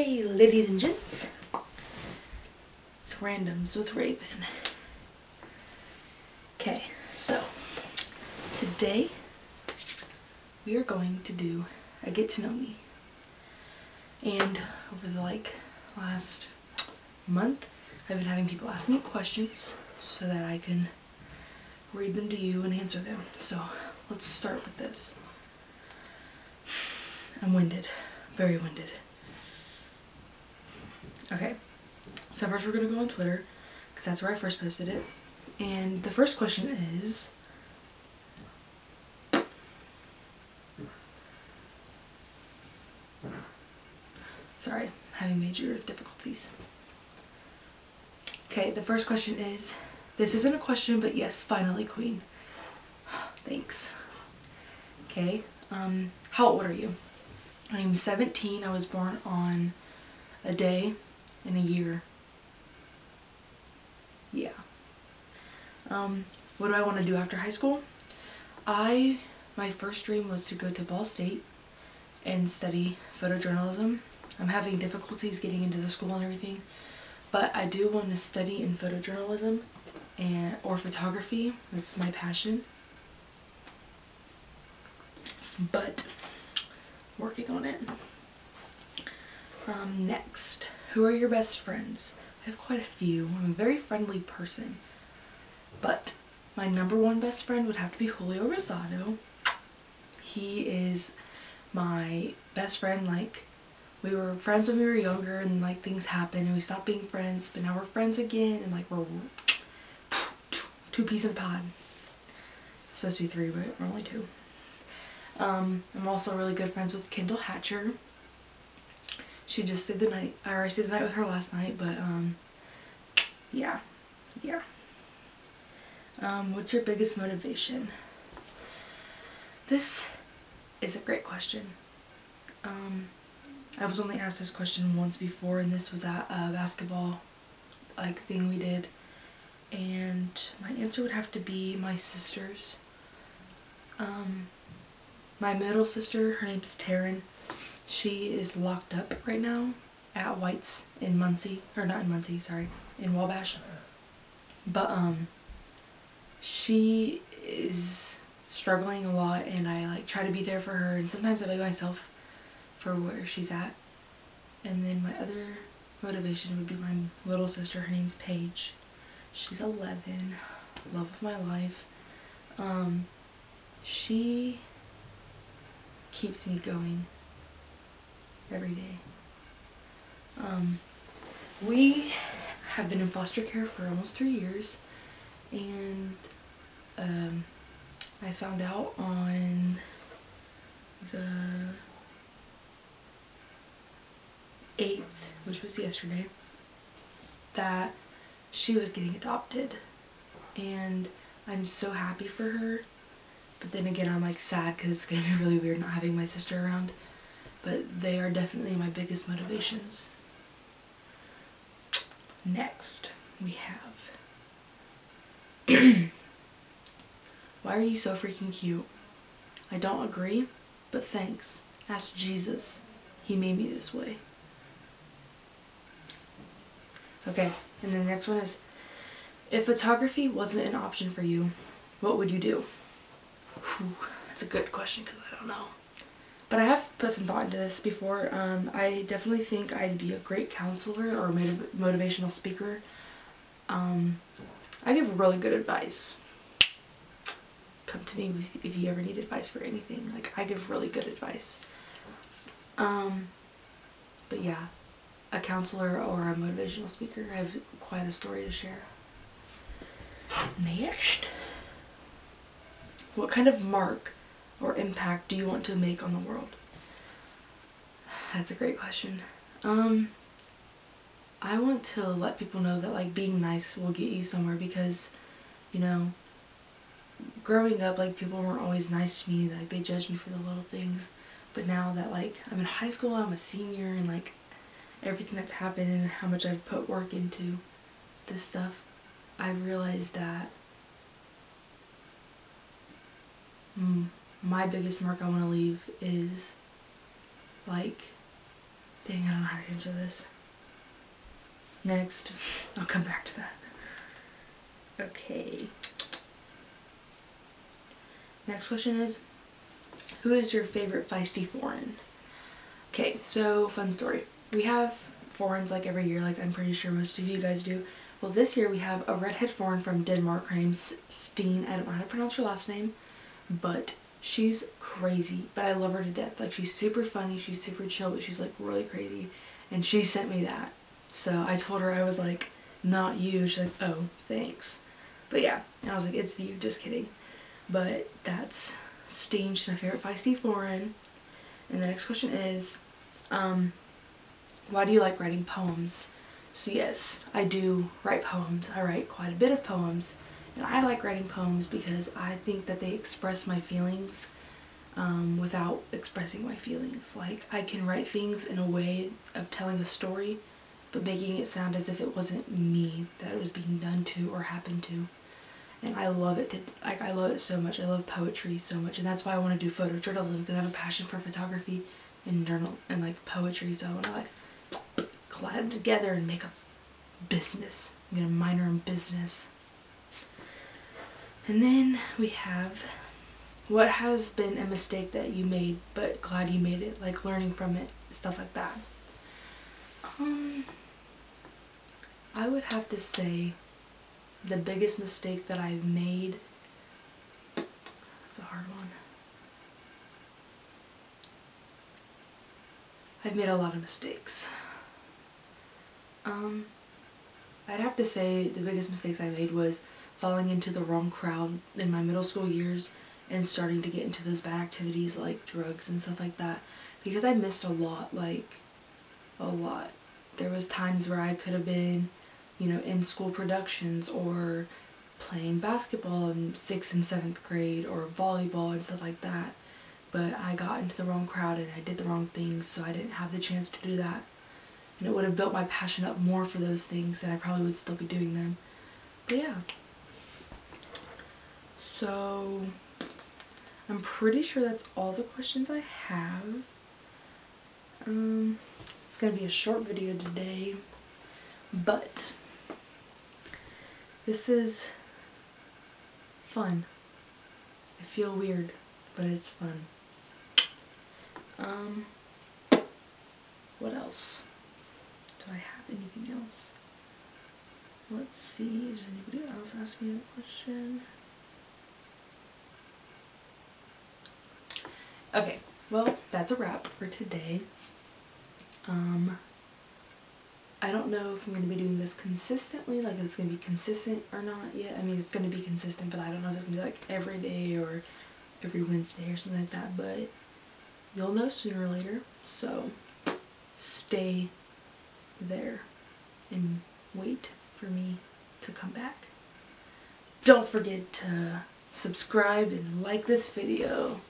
Hey ladies and gents, it's Randoms with Rayvyn. Okay, so today we are going to do a get to know me. And over the last month, I've been having people ask me questions so that I can read them to you and answer them. So let's start with this. I'm winded, very winded. Okay, so first we're going to go on Twitter, because that's where I first posted it. And the first question is, sorry, having major difficulties. Okay, the first question is, this isn't a question, but yes, finally, queen. Thanks. Okay, how old are you? I'm 17. I was born on a day and a year. Yeah. What do I want to do after high school? My first dream was to go to Ball State and study photojournalism. I'm having difficulties getting into the school and everything, but I do want to study in photojournalism or photography. That's my passion. But working on it. Next, who are your best friends? I have quite a few. I'm a very friendly person, but my #1 best friend would have to be Julio Rosado. He is my best friend. Like, we were friends when we were younger, and like things happened and we stopped being friends, but now we're friends again, and like we're two peas in a pod. It's supposed to be 3, but we're only 2. I'm also really good friends with Kendall Hatcher. She just stayed the night. I already stayed the night with her last night, but yeah. What's your biggest motivation? This is a great question. I was only asked this question once before, and this was at a basketball thing we did, and my answer would have to be my sisters. My middle sister, her name's Taryn. She is locked up right now at White's in Muncie, or not in Muncie, sorry, in Wabash. But she is struggling a lot, and I try to be there for her, and sometimes I by myself for where she's at. And then my other motivation would be my little sister. Her name's Paige. She's 11, love of my life. She keeps me going every day. We have been in foster care for almost 3 years, and I found out on the 8th, which was yesterday, that she was getting adopted, and I'm so happy for her. But then again, I'm sad because it's gonna be really weird not having my sister around. But they are definitely my biggest motivations. Next, we have why are you so freaking cute? I don't agree, but thanks. Ask Jesus. He made me this way. Okay, and the next one is, if photography wasn't an option for you, what would you do? Whew, that's a good question because I don't know. But I have put some thought into this before. I definitely think I'd be a great counselor or motivational speaker. I give really good advice. Come to me if you ever need advice for anything. I give really good advice. But yeah, a counselor or a motivational speaker. I have quite a story to share. Next. What kind of mark or impact do you want to make on the world? That's a great question. I want to let people know that being nice will get you somewhere, because growing up people weren't always nice to me. They judged me for the little things. But now that I'm in high school, I'm a senior, and everything that's happened and how much I've put work into this stuff, I've realized that my biggest mark I want to leave is Dang, I don't know how to answer this. Next. I'll come back to that. Okay. Next question is, who is your favorite feisty foreign? Okay, so fun story. We have foreigns like every year, like I'm pretty sure most of you guys do. Well, this year we have a redhead foreign from Denmark. Her name's Steen. I don't know how to pronounce her last name, but she's crazy, but I love her to death. Like, she's super funny, she's super chill, but she's like really crazy. And she sent me that. So I told her, I was like, not you. She's like, oh, thanks. But yeah, and I was like, it's you, just kidding. But that's Steen. She's my favorite feisty foreign. And the next question is, why do you like writing poems? So yes, I do write poems. I write quite a bit of poems. And I like writing poems because I think that they express my feelings without expressing my feelings. Like, I can write things in a way of telling a story, but making it sound as if it wasn't me that it was being done to or happened to. And I love it. I love it so much. I love poetry so much, and that's why I want to do photojournalism, because I have a passion for photography and journal and like poetry. So I want to like collide them together and make a business. I'm gonna minor in business. And then we have, what has been a mistake that you made but glad you made it, like learning from it, stuff like that. I would have to say the biggest mistake that I've made, that's a hard one. I've made a lot of mistakes. I'd have to say the biggest mistakes I made was falling into the wrong crowd in my middle school years and starting to get into those bad activities like drugs and stuff like that, because I missed a lot, like a lot. There was times where I could have been, you know, in school productions or playing basketball in 6th and 7th grade or volleyball and stuff like that, but I got into the wrong crowd and I did the wrong things, so I didn't have the chance to do that. And it would have built my passion up more for those things, and I probably would still be doing them. But yeah. So I'm pretty sure that's all the questions I have. It's gonna be a short video today, but this is fun. I feel weird, but it's fun. What else? Do I have anything else? Let's see, does anybody else ask me a question? Okay, well, that's a wrap for today. I don't know if I'm going to be doing this consistently, like if it's going to be consistent or not yet. I mean, it's going to be consistent, but I don't know if it's going to be like every day or every Wednesday or something like that, but you'll know sooner or later, so stay there and wait for me to come back. Don't forget to subscribe and like this video.